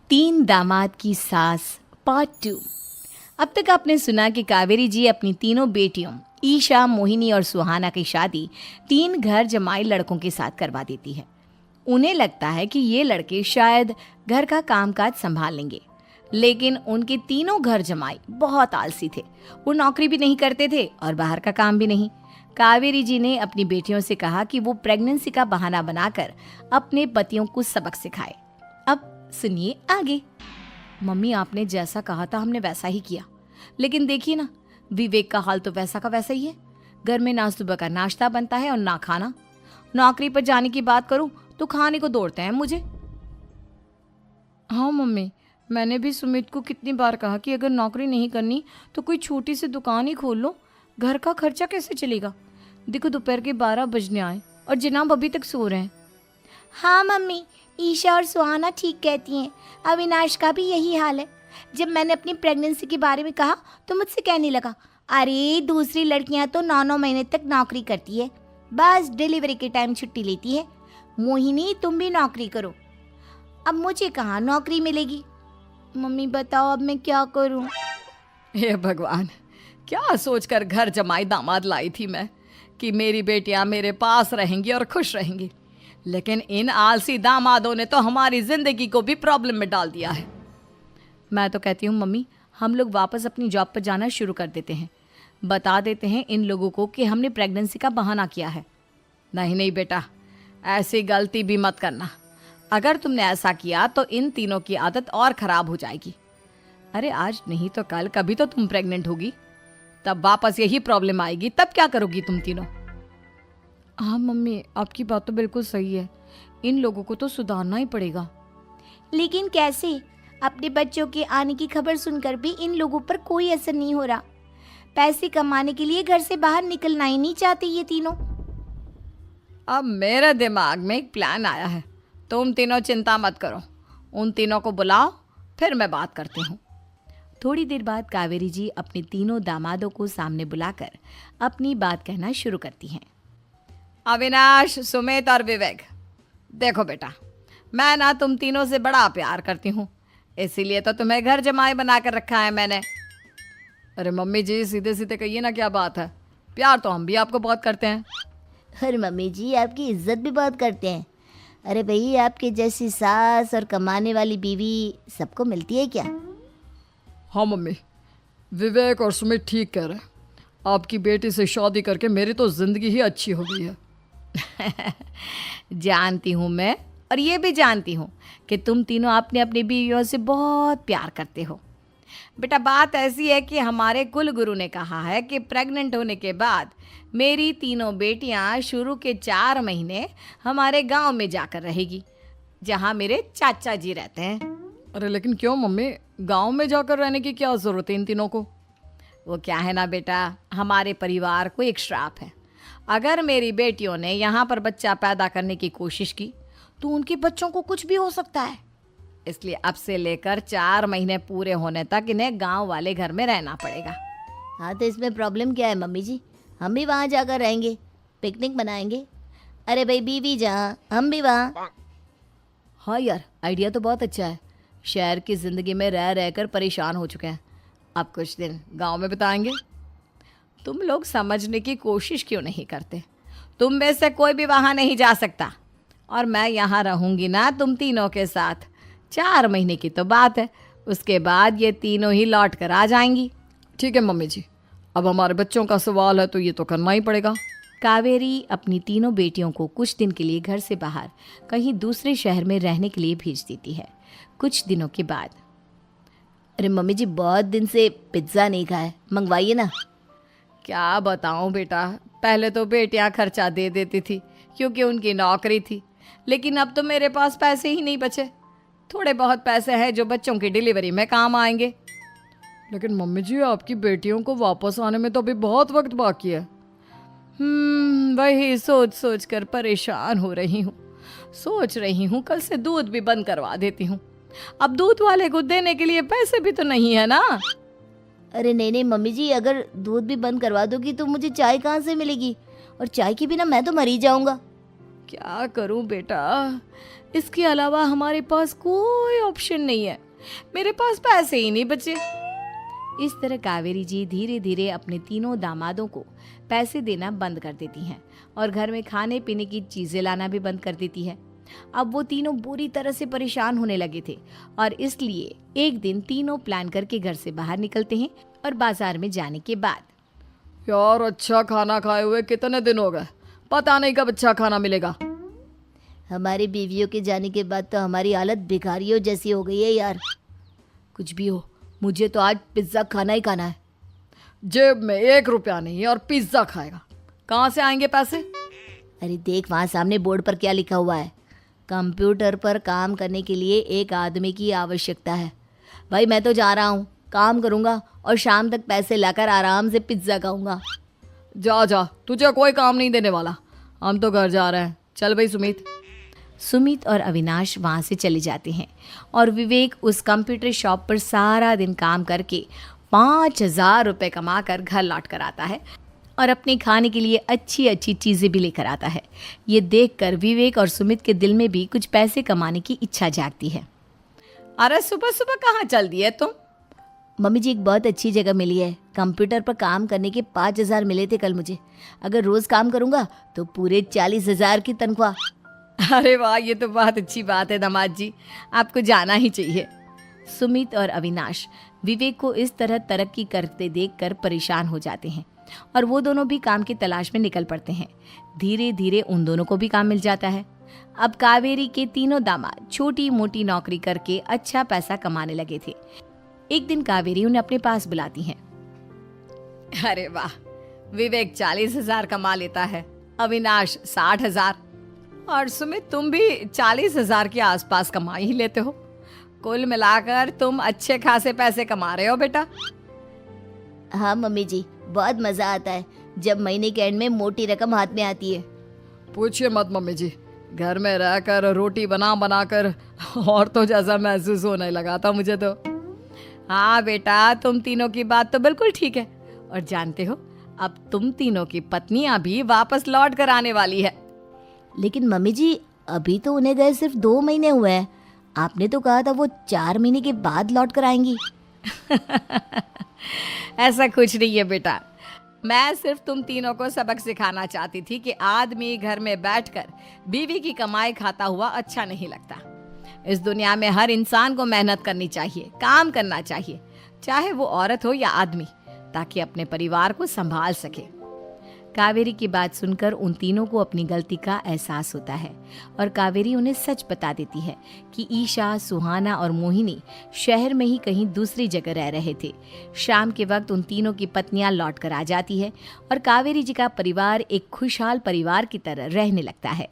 तीन दामाद की सास पार्ट 2। अब तक आपने सुना कि कावेरी जी अपनी तीनों बेटियों ईशा, मोहिनी और सुहाना की शादी तीन घर जमाई लड़कों के साथ करवा देती है। उन्हें लगता है कि ये लड़के शायद घर का कामकाज संभाल लेंगे, लेकिन उनके तीनों घर जमाई बहुत आलसी थे। वो नौकरी भी नहीं करते थे और बाहर का काम भी नहीं। कावेरी जी ने अपनी बेटियों से कहा कि वो प्रेगनेंसी का बहाना बनाकर अपने पतियों को सबक सिखाए। अब सुनिए आगे। मम्मी, आपने जैसा कहा था हमने वैसा ही किया, लेकिन देखिए ना, विवेक का हाल तो वैसा का वैसा ही है। घर में ना सुबह का नाश्ता बनता है और ना खाना। नौकरी पर जाने की बात करूं तो खाने को दौड़ते हैं मुझे। हाँ मम्मी, मैंने भी सुमित को कितनी बार कहा कि अगर नौकरी नहीं करनी तो कोई छोटी सी दुकान ही खोल लो, घर का खर्चा कैसे चलेगा। देखो दोपहर के 12 बजने आए और जनाब अभी तक सो रहे हैं। हाँ मम्मी, ईशा और सुहाना ठीक कहती हैं। अविनाश का भी यही हाल है। जब मैंने अपनी प्रेगनेंसी के बारे में कहा तो मुझसे कहने लगा, अरे दूसरी लड़कियां तो 9-9 महीने तक नौकरी करती है, बस डिलीवरी के टाइम छुट्टी लेती है। मोहिनी, तुम भी नौकरी करो। अब मुझे कहाँ नौकरी मिलेगी। मम्मी बताओ अब मैं क्या करूँ। हे भगवान, क्या सोचकर घर जमाई दामाद लाई थी मैं कि मेरी बेटियां मेरे पास रहेंगी और खुश रहेंगी, लेकिन इन आलसी दामादों ने तो हमारी जिंदगी को भी प्रॉब्लम में डाल दिया है। मैं तो कहती हूँ मम्मी, हम लोग वापस अपनी जॉब पर जाना शुरू कर देते हैं। बता देते हैं इन लोगों को कि हमने प्रेगनेंसी का बहाना किया है। नहीं नहीं बेटा, ऐसी गलती भी मत करना। अगर तुमने ऐसा किया तो इन तीनों की आदत और ख़राब हो जाएगी। अरे आज नहीं तो कल कभी तो तुम प्रेग्नेंट होगी, तब वापस यही प्रॉब्लम आएगी। तब क्या करोगी तुम तीनों। हाँ मम्मी, आपकी बात तो बिल्कुल सही है। इन लोगों को तो सुधारना ही पड़ेगा। लेकिन कैसे? अपने बच्चों के आने की खबर सुनकर भी इन लोगों पर कोई असर नहीं हो रहा। पैसे कमाने के लिए घर से बाहर निकलना ही नहीं चाहते ये तीनों। अब मेरे दिमाग में एक प्लान आया है। तुम तीनों चिंता मत करो, उन तीनों को बुलाओ, फिर मैं बात करती हूँ। थोड़ी देर बाद कावेरी जी अपने तीनों दामादों को सामने बुलाकर अपनी बात कहना शुरू करती हैं। अविनाश, सुमित और विवेक, देखो बेटा, मैं ना तुम तीनों से बड़ा प्यार करती हूँ, इसीलिए तो तुम्हें घर जमाई बना कर रखा है मैंने। अरे मम्मी जी, सीधे सीधे कहिए ना, क्या बात है। प्यार तो हम भी आपको बहुत करते हैं। अरे मम्मी जी, आपकी इज्जत भी बहुत करते हैं। अरे भाई, आपके जैसी सास और कमाने वाली बीवी सबको मिलती है क्या? हाँ मम्मी, विवेक और सुमित ठीक कह रहे हैं। आपकी बेटी से शादी करके मेरी तो ज़िंदगी ही अच्छी हो गई है। जानती हूँ मैं, और ये भी जानती हूँ कि तुम तीनों अपने अपनी बीवियों से बहुत प्यार करते हो। बेटा, बात ऐसी है कि हमारे कुल गुरु ने कहा है कि प्रेग्नेंट होने के बाद मेरी तीनों बेटियां शुरू के 4 महीने हमारे गांव में जाकर रहेगी, जहां मेरे चाचा जी रहते हैं। अरे लेकिन क्यों मम्मी, गांव में जाकर रहने की क्या ज़रूरत है इन तीनों को। वो क्या है ना बेटा, हमारे परिवार को एक श्राप है। अगर मेरी बेटियों ने यहाँ पर बच्चा पैदा करने की कोशिश की तो उनके बच्चों को कुछ भी हो सकता है। इसलिए अब से लेकर 4 महीने पूरे होने तक इन्हें गांव वाले घर में रहना पड़ेगा। हाँ तो इसमें प्रॉब्लम क्या है मम्मी जी? हम भी वहाँ जाकर रहेंगे, पिकनिक मनाएंगे। अरे भाई, बीवी जहाँ हम भी वहाँ। हाँ यार, आइडिया तो बहुत अच्छा है। शहर की ज़िंदगी में रह रहकर परेशान हो चुके हैं, अब कुछ दिन गांव में बिताएंगे। तुम लोग समझने की कोशिश क्यों नहीं करते। तुम में से कोई भी वहाँ नहीं जा सकता, और मैं यहाँ रहूँगी ना तुम तीनों के साथ। 4 महीने की तो बात है, उसके बाद ये तीनों ही लौट कर आ जाएंगी। ठीक है मम्मी जी, अब हमारे बच्चों का सवाल है तो ये तो करना ही पड़ेगा। कावेरी अपनी तीनों बेटियों को कुछ दिन के लिए घर से बाहर कहीं दूसरे शहर में रहने के लिए भेज देती है। कुछ दिनों के बाद, अरे मम्मी जी, बहुत दिन से पिज्ज़ा नहीं खाया, मंगवाइए ना। क्या बताऊं बेटा, पहले तो बेटियां खर्चा दे देती थी क्योंकि उनकी नौकरी थी, लेकिन अब तो मेरे पास पैसे ही नहीं बचे। थोड़े बहुत पैसे हैं जो बच्चों की डिलीवरी में काम आएंगे। लेकिन मम्मी जी, आपकी बेटियों को वापस आने में तो अभी बहुत वक्त बाकी है। वही सोच सोच कर परेशान हो रही हूँ। सोच रही हूँ कल से दूध भी बंद करवा देती हूँ। अब दूध वाले को देने के लिए पैसे भी तो नहीं है ना। अरे नहीं नहीं मम्मी जी, अगर दूध भी बंद करवा दोगी तो मुझे चाय कहाँ से मिलेगी, और चाय के बिना मैं तो मर ही जाऊंगा। क्या करूं बेटा, इसके अलावा हमारे पास कोई ऑप्शन नहीं है, मेरे पास पैसे ही नहीं बचे। इस तरह कावेरी जी धीरे धीरे अपने तीनों दामादों को पैसे देना बंद कर देती हैं और घर में खाने पीने की चीजें लाना भी बंद कर देती है। अब वो तीनों बुरी तरह से परेशान होने लगे थे और इसलिए एक दिन तीनों प्लान करके घर से बाहर निकलते हैं और बाजार में जाने के बाद यार अच्छा खाना खाए हुए कितने दिन हो गए, पता नहीं कब अच्छा खाना मिलेगा। हमारी बीवियों के जाने के बाद तो हमारी हालत भिखारियों जैसी हो गई है यार। कुछ भी हो, मुझे तो आज पिज्ज़ा खाना ही खाना है। जेब में 1 रुपया नहीं और पिज्जा खाएगा, कहाँ से आएंगे पैसे? अरे देख वहाँ सामने बोर्ड पर क्या लिखा हुआ है, कंप्यूटर पर काम करने के लिए एक आदमी की आवश्यकता है। भाई मैं तो जा रहा हूँ, काम करूँगा और शाम तक पैसे लाकर आराम से पिज्ज़ा खाऊंगा। जा जा, तुझे कोई काम नहीं देने वाला, हम तो घर जा रहे हैं। चल भाई सुमित। सुमित और अविनाश वहाँ से चले जाते हैं और विवेक उस कंप्यूटर शॉप पर सारा दिन काम करके 5,000 रुपये कमा कर घर लौट कर आता है और अपने खाने के लिए अच्छी अच्छी चीज़ें भी लेकर आता है। ये देखकर विवेक और सुमित के दिल में भी कुछ पैसे कमाने की इच्छा जागती है। अरे सुबह सुबह कहाँ चल दिए तुम? मम्मी जी एक बहुत अच्छी जगह मिली है, कंप्यूटर पर काम करने के 5,000 मिले थे कल मुझे। अगर रोज़ काम करूँगा तो पूरे 40,000 की तनख्वाह। अरे वाह, ये तो बहुत अच्छी बात है दामाद जी, आपको जाना ही चाहिए। सुमित और अविनाश विवेक को इस तरह तरक्की करते देखकर परेशान हो जाते हैं और वो दोनों भी काम की तलाश में निकल पड़ते हैं। धीरे धीरे उन दोनों को भी काम मिल जाता है। अब कावेरी के तीनों दामाद छोटी मोटी नौकरी करके अच्छा पैसा कमाने लगे थे। एक दिन कावेरी उन्हें अपने पास बुलाती हैं। अरे वाह, विवेक 40,000 कमा लेता है, अविनाश 60,000 और सुमित तुम भी 40,000 के आसपास कमा ही लेते हो। कुल मिलाकर तुम अच्छे खासे पैसे कमा रहे हो बेटा। हाँ मम्मी जी, बहुत मज़ा आता है जब महीने के एंड में मोटी रकम हाथ में आती है। पूछिए मत मम्मी जी, घर में रहकर रोटी बना बना कर और तो जैसा महसूस होने लगा था मुझे तो। हाँ बेटा, तुम तीनों की बात तो बिल्कुल ठीक है और जानते हो अब तुम तीनों की पत्नियां भी वापस लौट कर आने वाली है। लेकिन मम्मी जी अभी तो उन्हें गए सिर्फ 2 महीने हुए हैं, आपने तो कहा था वो 4 महीने के बाद लौट कर आएंगी। ऐसा कुछ नहीं है बेटा, मैं सिर्फ तुम तीनों को सबक सिखाना चाहती थी कि आदमी घर में बैठकर बीवी की कमाई खाता हुआ अच्छा नहीं लगता। इस दुनिया में हर इंसान को मेहनत करनी चाहिए, काम करना चाहिए, चाहे वो औरत हो या आदमी, ताकि अपने परिवार को संभाल सके। कावेरी की बात सुनकर उन तीनों को अपनी गलती का एहसास होता है और कावेरी उन्हें सच बता देती है कि ईशा, सुहाना और मोहिनी शहर में ही कहीं दूसरी जगह रह रहे थे। शाम के वक्त उन तीनों की पत्नियां लौट कर आ जाती है और कावेरी जी का परिवार एक खुशहाल परिवार की तरह रहने लगता है।